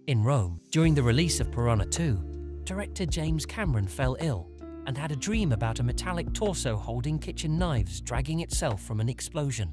In Rome, during the release of Piranha 2, director James Cameron fell ill and had a dream about a metallic torso holding kitchen knives dragging itself from an explosion.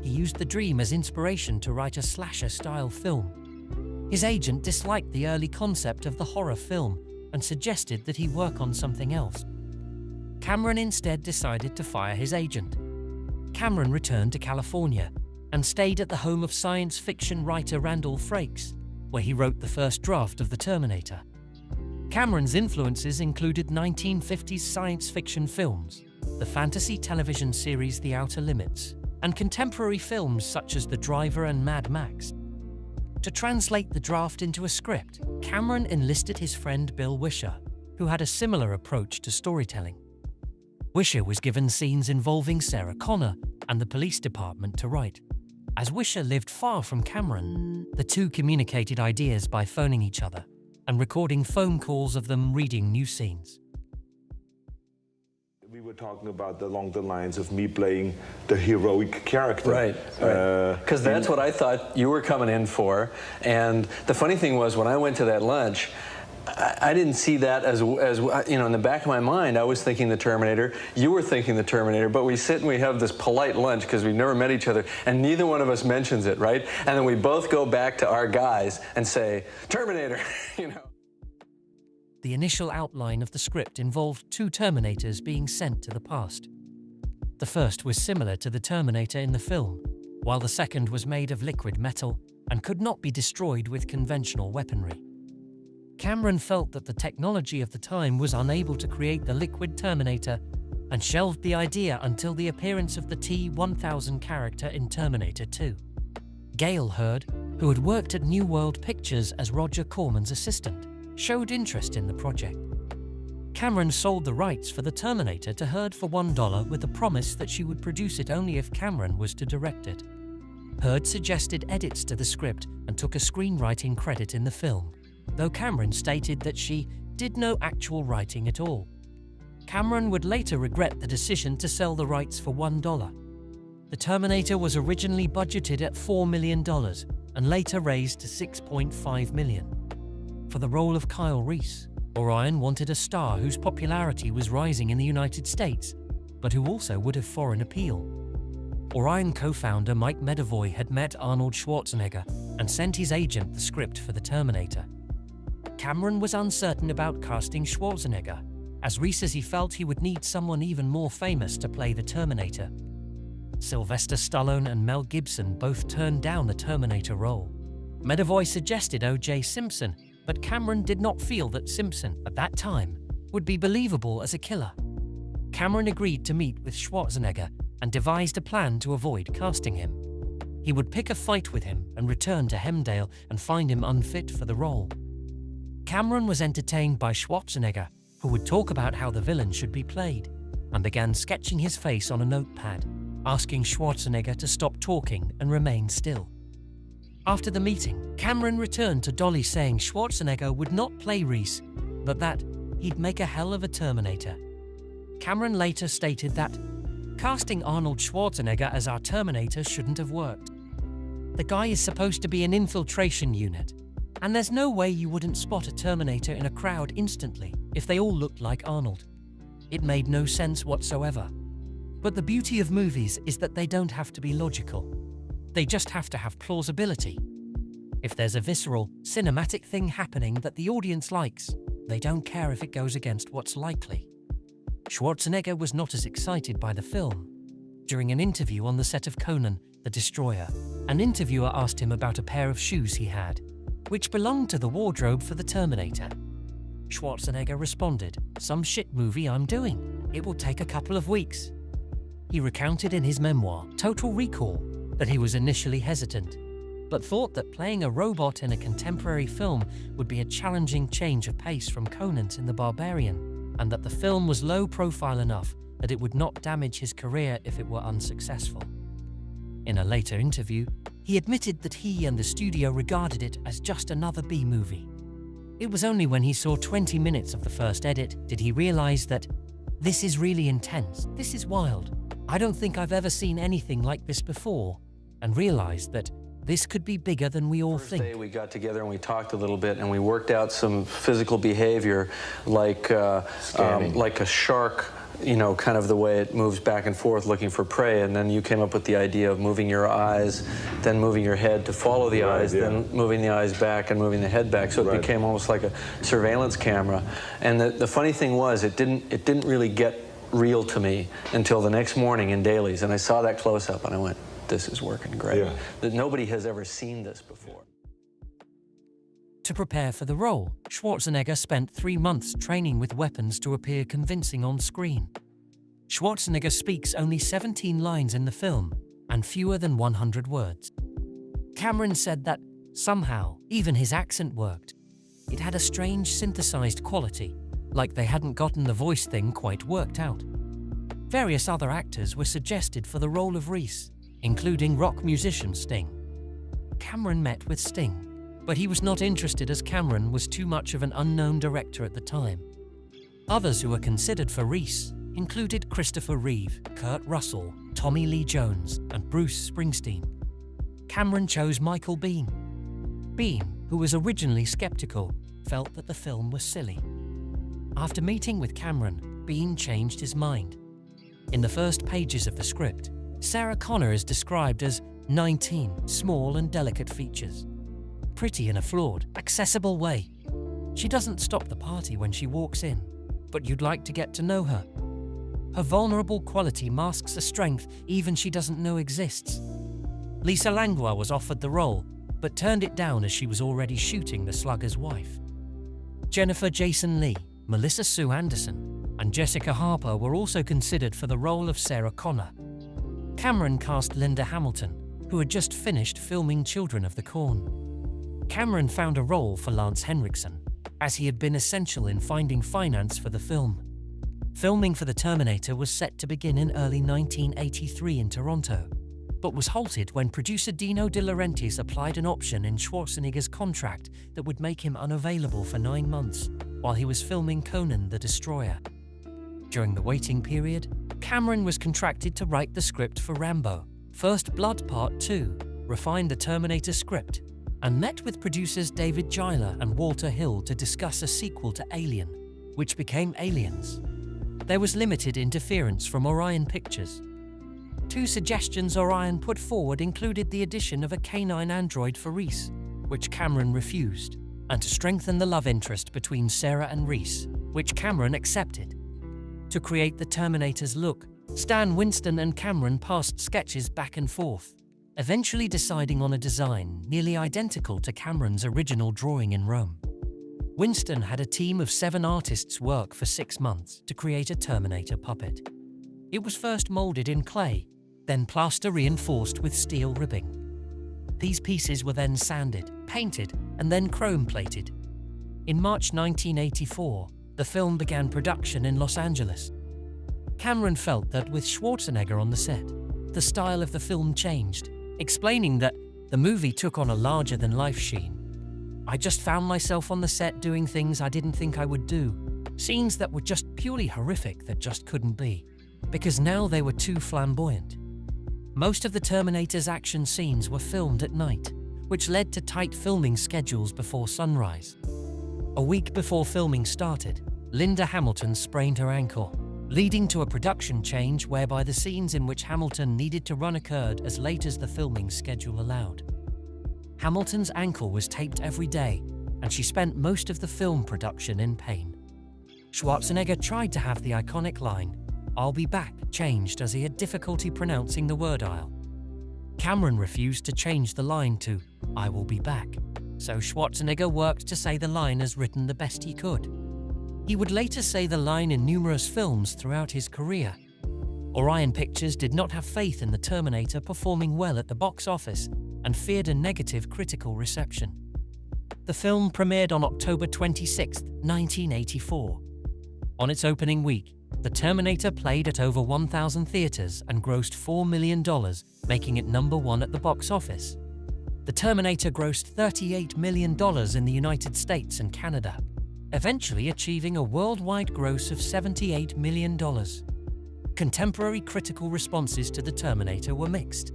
He used the dream as inspiration to write a slasher-style film. His agent disliked the early concept of the horror film and suggested that he work on something else. Cameron instead decided to fire his agent. Cameron returned to California and stayed at the home of science fiction writer Randall Frakes, where he wrote the first draft of The Terminator. Cameron's influences included 1950s science fiction films, the fantasy television series The Outer Limits, and contemporary films such as The Driver and Mad Max. To translate the draft into a script, Cameron enlisted his friend Bill Wisher, who had a similar approach to storytelling. Wisher was given scenes involving Sarah Connor and the police department to write. As Wisher lived far from Cameron, the two communicated ideas by phoning each other and recording phone calls of them reading new scenes. We were talking about along the lines of me playing the heroic character. Right. Because that's what I thought you were coming in for. And the funny thing was, when I went to that lunch, I didn't see that as you know, in the back of my mind, I was thinking the Terminator, you were thinking the Terminator, but we sit and we have this polite lunch because we've never met each other, and neither one of us mentions it, right? And then we both go back to our guys and say, Terminator, you know. The initial outline of the script involved two Terminators being sent to the past. The first was similar to the Terminator in the film, while the second was made of liquid metal and could not be destroyed with conventional weaponry. Cameron felt that the technology of the time was unable to create the liquid Terminator and shelved the idea until the appearance of the T-1000 character in Terminator 2. Gale Hurd, who had worked at New World Pictures as Roger Corman's assistant, showed interest in the project. Cameron sold the rights for the Terminator to Hurd for $1 with the promise that she would produce it only if Cameron was to direct it. Hurd suggested edits to the script and took a screenwriting credit in the film, though Cameron stated that she did no actual writing at all. Cameron would later regret the decision to sell the rights for $1. The Terminator was originally budgeted at $4 million and later raised to $6.5 million. For the role of Kyle Reese, Orion wanted a star whose popularity was rising in the United States, but who also would have foreign appeal. Orion co-founder Mike Medavoy had met Arnold Schwarzenegger and sent his agent the script for the Terminator. Cameron was uncertain about casting Schwarzenegger, as Reese says he felt he would need someone even more famous to play the Terminator. Sylvester Stallone and Mel Gibson both turned down the Terminator role. Medavoy suggested O.J. Simpson, but Cameron did not feel that Simpson, at that time, would be believable as a killer. Cameron agreed to meet with Schwarzenegger and devised a plan to avoid casting him. He would pick a fight with him and return to Hemdale and find him unfit for the role. Cameron was entertained by Schwarzenegger, who would talk about how the villain should be played, and began sketching his face on a notepad, asking Schwarzenegger to stop talking and remain still. After the meeting, Cameron returned to Dolly saying Schwarzenegger would not play Reese, but that he'd make a hell of a Terminator. Cameron later stated that casting Arnold Schwarzenegger as our Terminator shouldn't have worked. The guy is supposed to be an infiltration unit, and there's no way you wouldn't spot a Terminator in a crowd instantly if they all looked like Arnold. It made no sense whatsoever. But the beauty of movies is that they don't have to be logical. They just have to have plausibility. If there's a visceral, cinematic thing happening that the audience likes, they don't care if it goes against what's likely. Schwarzenegger was not as excited by the film. During an interview on the set of Conan, the Destroyer, an interviewer asked him about a pair of shoes he had, which belonged to the wardrobe for the Terminator. Schwarzenegger responded, "Some shit movie I'm doing. It will take a couple of weeks." He recounted in his memoir, Total Recall, that he was initially hesitant, but thought that playing a robot in a contemporary film would be a challenging change of pace from Conan's in The Barbarian, and that the film was low profile enough that it would not damage his career if it were unsuccessful. In a later interview, he admitted that he and the studio regarded it as just another B-movie. It was only when he saw 20 minutes of the first edit did he realize that this is really intense, this is wild, I don't think I've ever seen anything like this before, and realized that this could be bigger than we all First day think. we got together and we talked a little bit and we worked out some physical behavior like a shark, you know, kind of the way it moves back and forth looking for prey. And then you came up with the idea of moving your eyes, then moving your head to follow the eyes, then moving the eyes back and moving the head back. So it became almost like a surveillance camera. And the funny thing was, it didn't really get real to me until the next morning in dailies. And I saw that close-up and I went, this is working great. Yeah. That nobody has ever seen this before. To prepare for the role, Schwarzenegger spent 3 months training with weapons to appear convincing on screen. Schwarzenegger speaks only 17 lines in the film and fewer than 100 words. Cameron said that, somehow, even his accent worked. It had a strange synthesized quality, like they hadn't gotten the voice thing quite worked out. Various other actors were suggested for the role of Reese, including rock musician Sting. Cameron met with Sting, but he was not interested as Cameron was too much of an unknown director at the time. Others who were considered for Reese included Christopher Reeve, Kurt Russell, Tommy Lee Jones, and Bruce Springsteen. Cameron chose Michael Biehn. Biehn, who was originally skeptical, felt that the film was silly. After meeting with Cameron, Biehn changed his mind. In the first pages of the script, Sarah Connor is described as 19 small and delicate features. Pretty in a flawed, accessible way. She doesn't stop the party when she walks in, but you'd like to get to know her. Her vulnerable quality masks a strength even she doesn't know exists. Lisa Langlois was offered the role, but turned it down as she was already shooting The Slugger's Wife. Jennifer Jason Leigh, Melissa Sue Anderson, and Jessica Harper were also considered for the role of Sarah Connor. Cameron cast Linda Hamilton, who had just finished filming Children of the Corn. Cameron found a role for Lance Henriksen, as he had been essential in finding finance for the film. Filming for The Terminator was set to begin in early 1983 in Toronto, but was halted when producer Dino De Laurentiis applied an option in Schwarzenegger's contract that would make him unavailable for 9 months while he was filming Conan the Destroyer. During the waiting period, Cameron was contracted to write the script for Rambo, First Blood Part 2, refined the Terminator script, and met with producers David Giler and Walter Hill to discuss a sequel to Alien, which became Aliens. There was limited interference from Orion Pictures. 2 suggestions Orion put forward included the addition of a canine android for Reese, which Cameron refused, and to strengthen the love interest between Sarah and Reese, which Cameron accepted. To create the Terminator's look, Stan Winston and Cameron passed sketches back and forth, eventually deciding on a design nearly identical to Cameron's original drawing in Rome. Winston had a team of 7 artists work for 6 months to create a Terminator puppet. It was first molded in clay, then plaster reinforced with steel ribbing. These pieces were then sanded, painted, and then chrome-plated. In March 1984, the film began production in Los Angeles. Cameron felt that with Schwarzenegger on the set, the style of the film changed, explaining that the movie took on a larger-than-life sheen. I just found myself on the set doing things I didn't think I would do, scenes that were just purely horrific that just couldn't be, because now they were too flamboyant. Most of the Terminator's action scenes were filmed at night, which led to tight filming schedules before sunrise. A week before filming started, Linda Hamilton sprained her ankle, leading to a production change whereby the scenes in which Hamilton needed to run occurred as late as the filming schedule allowed. Hamilton's ankle was taped every day, and she spent most of the film production in pain. Schwarzenegger tried to have the iconic line, "I'll be back," changed as he had difficulty pronouncing the word "I'll." Cameron refused to change the line to "I will be back," so Schwarzenegger worked to say the line as written the best he could. He would later say the line in numerous films throughout his career. Orion Pictures did not have faith in the Terminator performing well at the box office and feared a negative critical reception. The film premiered on October 26, 1984. On its opening week, The Terminator played at over 1,000 theaters and grossed $4 million, making it number 1 at the box office. The Terminator grossed $38 million in the United States and Canada, eventually achieving a worldwide gross of $78 million. Contemporary critical responses to The Terminator were mixed.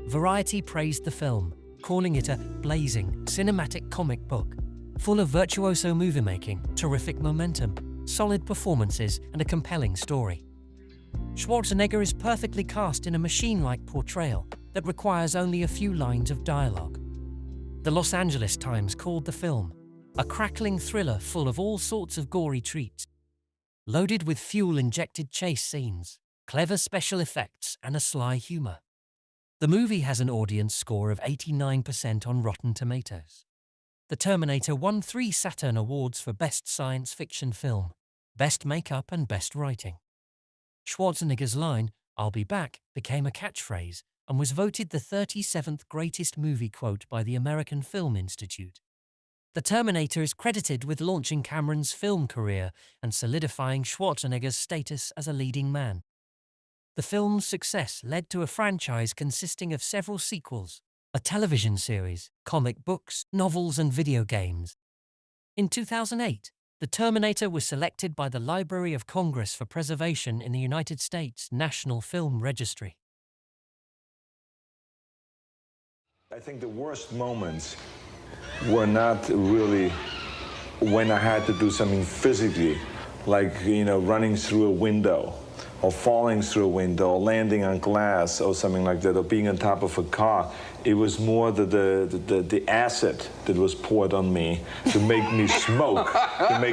Variety praised the film, calling it a blazing, cinematic comic book, full of virtuoso movie-making, terrific momentum, solid performances, and a compelling story. Schwarzenegger is perfectly cast in a machine-like portrayal that requires only a few lines of dialogue. The Los Angeles Times called the film a crackling thriller full of all sorts of gory treats, loaded with fuel-injected chase scenes, clever special effects, and a sly humor. The movie has an audience score of 89% on Rotten Tomatoes. The Terminator won 3 Saturn Awards for Best Science Fiction Film, Best Makeup, and Best Writing. Schwarzenegger's line, "I'll be back," became a catchphrase and was voted the 37th greatest movie quote by the American Film Institute. The Terminator is credited with launching Cameron's film career and solidifying Schwarzenegger's status as a leading man. The film's success led to a franchise consisting of several sequels, a television series, comic books, novels, and video games. In 2008, The Terminator was selected by the Library of Congress for preservation in the United States National Film Registry. I think the worst moments were not really when I had to do something physically, like, running through a window, or falling through a window, or landing on glass, or something like that, or being on top of a car. It was more the acid that was poured on me to make me smoke, to make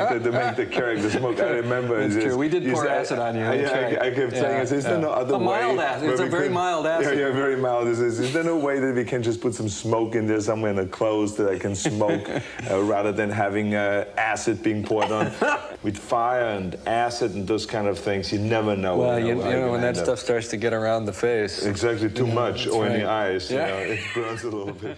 the character smoke. I remember. It's true. We did pour acid on you. I kept saying, is there no other way? Mild acid. It's a very mild acid. Yeah, very mild. Is there no way that we can just put some smoke in there somewhere in the clothes that I can smoke rather than having acid being poured on? With fire and acid and those kind of things, you never know. Well, you know when that stuff starts to get around the face. Exactly, too much, or in the eyes. Yeah. It burns a little bit.